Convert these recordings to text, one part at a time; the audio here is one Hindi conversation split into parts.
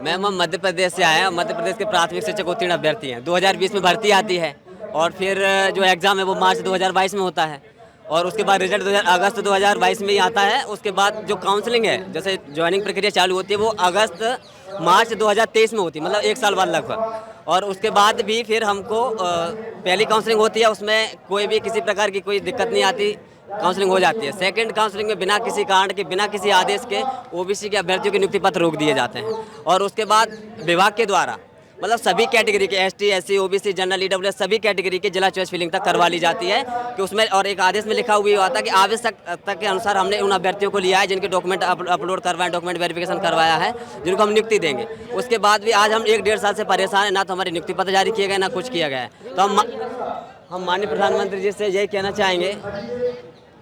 मैम हम मध्य प्रदेश से आए हैं। मध्य प्रदेश के प्राथमिक शिक्षक उत्तीर्ण अभ्यर्थी हैं। 2020 में भर्ती आती है और फिर जो एग्ज़ाम है वो मार्च 2022 में होता है और उसके बाद रिजल्ट अगस्त 2022 में ही आता है। उसके बाद जो काउंसलिंग है, जैसे ज्वाइनिंग प्रक्रिया चालू होती है, वो अगस्त मार्च 2023 में होती है, मतलब 1 साल बाद लगभग। और उसके बाद भी फिर हमको पहली काउंसलिंग होती है, उसमें कोई भी किसी प्रकार की कोई दिक्कत नहीं आती, काउंसलिंग हो जाती है। सेकंड काउंसलिंग में बिना किसी कारण के, बिना किसी आदेश के ओबीसी के अभ्यर्थियों के नियुक्ति पत्र रोक दिए जाते हैं। और उसके बाद विभाग के द्वारा मतलब सभी कैटेगरी के ST, SC, OBC, general, EWS सभी कैटेगरी के जिला चॉइस फिलिंग तक करवा ली जाती है कि उसमें, और एक आदेश में लिखा हुआ था कि आवश्यकता के अनुसार हमने उन अभ्यर्थियों को लिया है जिनके डॉक्यूमेंट अपलोड करवाए, डॉक्यूमेंट वेरिफिकेशन करवाया है, जिनको हम नियुक्ति देंगे। उसके बाद भी आज हम 1-1.5 साल से परेशान हैं, ना तो हमारे नियुक्ति पत्र जारी किए गए, ना कुछ किया गया है। तो हम माननीय प्रधानमंत्री जी से यही कहना चाहेंगे,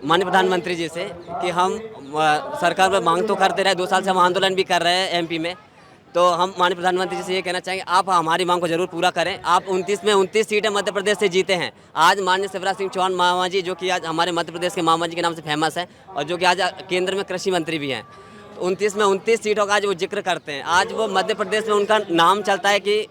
माननीय प्रधानमंत्री जी से, कि हम सरकार पर मांग तो करते रहे, 2 साल से हम आंदोलन भी कर रहे हैं एमपी में। तो हम माननीय प्रधानमंत्री जी से ये कहना चाहेंगे, आप हमारी मांग को जरूर पूरा करें। आप 29 में 29 सीटें मध्य प्रदेश से जीते हैं। आज माननीय शिवराज सिंह चौहान मामा जी, जो कि आज हमारे मध्य प्रदेश के मामा जी के नाम से फेमस है और जो कि आज केंद्र में कृषि मंत्री भी हैं, 29 में 29 सीटों का आज वो जिक्र करते हैं। आज वो मध्य प्रदेश में उनका नाम चलता है कि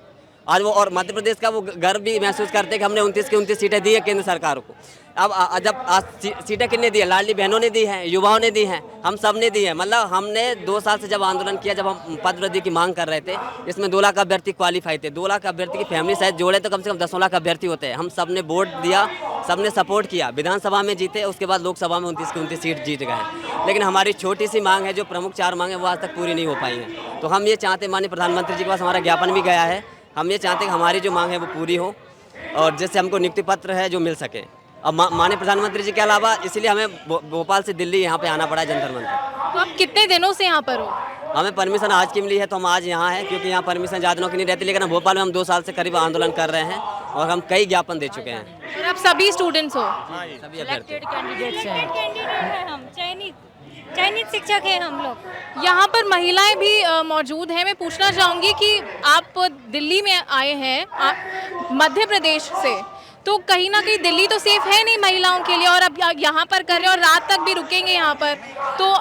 आज वो, और मध्य प्रदेश का वो गर्व भी महसूस करते हैं कि हमने 29 की 29 सीटें दी है केंद्र सरकार को। अब जब आज सीटें कितने दी है, लाडली बहनों ने दी हैं, युवाओं ने दी हैं, हम सब ने दी है। मतलब हमने 2 साल से जब आंदोलन किया, जब हम पद वृद्धि की मांग कर रहे थे, इसमें 2 लाख अभ्यर्थी क्वालिफाई थे। 2 लाख अभ्यर्थी की फैमिली साइज जोड़े तो कम से कम 10 लाख अभ्यर्थी होते हैं। हम सब ने वोट दिया, सब ने सपोर्ट किया, विधानसभा में जीते, उसके बाद लोकसभा में 29 की 29 सीट जीत गए। लेकिन हमारी छोटी सी मांग है, जो प्रमुख 4 मांग है, वो आज तक पूरी नहीं हो पाई हैं। तो हम ये चाहते हैं, माननीय प्रधानमंत्री जी के पास हमारा ज्ञापन भी गया है, हम ये चाहते हैं कि हमारी जो मांग है वो पूरी हो और जिससे हमको नियुक्ति पत्र है जो मिल सके। अब माननीय प्रधानमंत्री जी के अलावा इसीलिए हमें भोपाल से दिल्ली यहाँ पे आना पड़ा है, जंतर मंतर। तो आप कितने दिनों से यहाँ पर हो? हमें परमिशन आज की मिली है, तो हम आज यहाँ हैं, क्योंकि यहाँ परमिशन ज़्यादा दिनों की नहीं रहती। लेकिन हम भोपाल में हम 2 साल से करीब आंदोलन कर रहे हैं और हम कई ज्ञापन दे चुके हैं। और आप सभी स्टूडेंट्स हो? सभी अभ्यर्थी कैंडिडेट हैं हम, चयनित शिक्षक हैं हम लोग। यहाँ पर महिलाएं भी मौजूद हैं। मैं पूछना चाहूँगी कि आप दिल्ली में आए हैं मध्य प्रदेश से, तो कहीं ना कहीं दिल्ली तो सेफ है नहीं महिलाओं के लिए, और अब यहाँ पर कर रहे हैं और रात तक भी रुकेंगे यहाँ पर, तो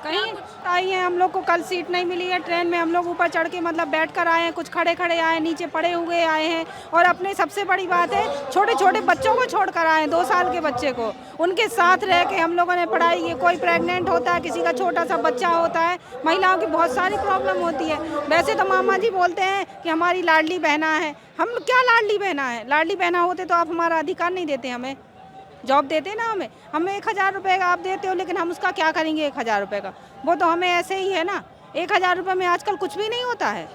कहीं आई हैं। हम लोग को कल सीट नहीं मिली है ट्रेन में, हम लोग ऊपर चढ़ के मतलब बैठ कर आए हैं, कुछ खड़े खड़े आए हैं, नीचे पड़े हुए आए हैं। और अपने सबसे बड़ी बात है, छोटे छोटे बच्चों को छोड़ कर आए हैं, 2 साल के बच्चे को, उनके साथ रह के हम लोगों ने पढ़ाई की। कोई प्रेग्नेंट होता है, किसी का छोटा सा बच्चा होता है, महिलाओं की बहुत सारी प्रॉब्लम होती है। वैसे तो मामा जी बोलते हैं कि हमारी लाडली बहना है, हम क्या लाडली बहना है? लाडली बहना होते तो आप हमारा अधिकार नहीं देते, हमें जॉब देते ना। हमें 1000 रुपये का आप देते हो, लेकिन हम उसका क्या करेंगे 1000 रुपये का? वो तो हमें ऐसे ही है ना। 1000 रुपये में आजकल कुछ भी नहीं होता है।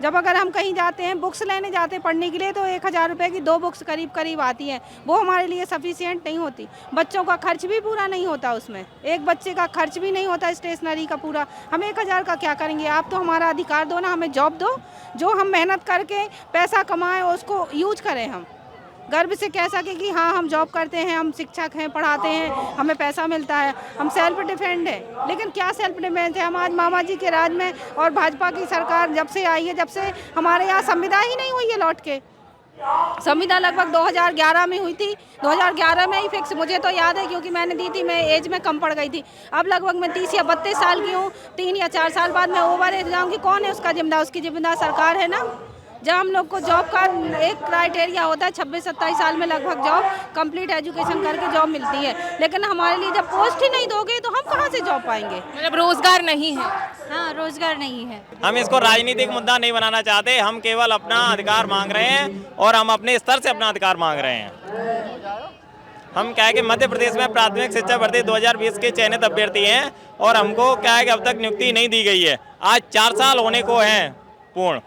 जब अगर हम कहीं जाते हैं, बुक्स लेने जाते हैं पढ़ने के लिए, तो 1000 रुपये की 2 बुक्स करीब आती हैं। वो हमारे लिए सफिशिएंट नहीं होती। बच्चों का खर्च भी पूरा नहीं होता उसमें, एक बच्चे का खर्च भी नहीं होता स्टेशनरी का पूरा। हम 1000 का क्या करेंगे? आप तो हमारा अधिकार दो ना, हमें जॉब दो, जो हम मेहनत करके पैसा कमाएं उसको यूज करें, हम गर्व से कह सके कि हाँ हम जॉब करते हैं, हम शिक्षक हैं, पढ़ाते हैं, हमें पैसा मिलता है, हम सेल्फ डिफेंड है। लेकिन क्या सेल्फ डिफेंस है? हम आज मामा जी के राज में और भाजपा की सरकार जब से आई है, जब से हमारे यहाँ संविदा ही नहीं हुई है लौट के। संविदा लगभग 2011 में हुई थी, 2011 में ही फिक्स, मुझे तो याद है क्योंकि मैंने दी थी, मैं एज में कम पड़ गई थी। अब लगभग मैं 30 या 32 साल की हूँ, 3 या 4 साल बाद मैं ओवर एज जाऊँगी। कौन है उसका जिम्मेदार? उसकी जिम्मेदार सरकार है ना। जब हम लोग को जॉब का एक क्राइटेरिया होता है, 26-27 साल में लगभग जॉब कंप्लीट एजुकेशन करके जॉब मिलती है, लेकिन हमारे लिए जब पोस्ट ही नहीं दोगे तो हम कहाँ से जॉब पाएंगे? मतलब रोजगार नहीं है। हाँ, रोजगार नहीं है। हम इसको राजनीतिक मुद्दा नहीं बनाना चाहते, हम केवल अपना अधिकार मांग रहे हैं और हम अपने स्तर से अपना अधिकार मांग रहे हैं। हम क्या है कि मध्य प्रदेश में प्राथमिक शिक्षा भर्ती 2020 के चयनित अभ्यर्थी हैं और हमको क्या है कि अब तक नियुक्ति नहीं दी गई है। आज 4 साल होने को हैं पूर्ण,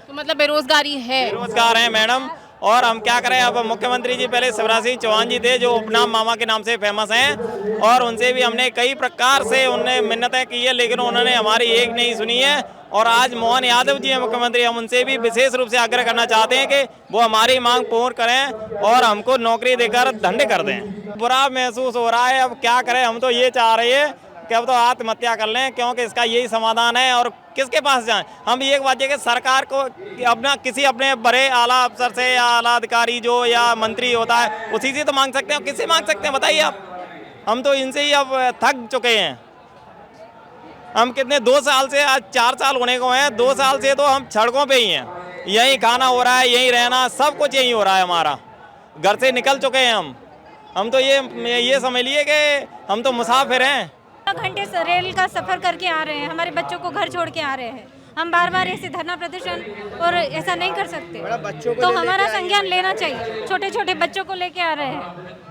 तो मतलब बेरोजगारी है। बेरोजगार हैं मैडम। और हम क्या करें? अब मुख्यमंत्री जी पहले शिवराज सिंह चौहान जी थे, जो उपनाम मामा के नाम से फेमस हैं, और उनसे भी हमने कई प्रकार से उन्हें मिन्नतें की है, लेकिन उन्होंने हमारी एक नहीं सुनी है। और आज मोहन यादव जी हैं मुख्यमंत्री, हम उनसे भी विशेष रूप से आग्रह करना चाहते हैं कि वो हमारी मांग पूर्ण करें और हमको नौकरी देकर धन्य कर दें। बुरा महसूस हो रहा है, अब क्या करें? हम तो ये चाह रहे हैं कि अब तो आत्महत्या कर लें, क्योंकि इसका यही समाधान है। और किसके पास जाएं? हम एक बात है कि सरकार को अपना किसी अपने बड़े आला अफसर से या आला अधिकारी जो या मंत्री होता है उसी से तो मांग सकते हैं। किससे मांग सकते हैं बताइए आप? हम तो इनसे ही अब थक चुके हैं। हम कितने 2 साल से, आज 4 साल होने को हैं, 2 साल से तो हम सड़कों पे ही हैं। यहीं खाना हो रहा है, यहीं रहना, सब कुछ यहीं हो रहा है हमारा। घर से निकल चुके हैं हम तो ये समझ लिए कि हम तो मुसाफिर हैं। घंटे से रेल का सफर करके आ रहे हैं, हमारे बच्चों को घर छोड़ के आ रहे हैं। हम बार बार ऐसे धरना प्रदर्शन और ऐसा नहीं कर सकते, तो हमारा संज्ञान लेना चाहिए। छोटे छोटे बच्चों को लेके आ रहे हैं।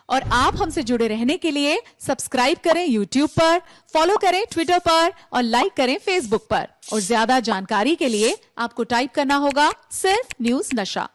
और आप हमसे जुड़े रहने के लिए सब्सक्राइब करें YouTube पर, फॉलो करें Twitter पर और लाइक करें Facebook पर। और ज्यादा जानकारी के लिए आपको टाइप करना होगा सिर्फ न्यूज नशा।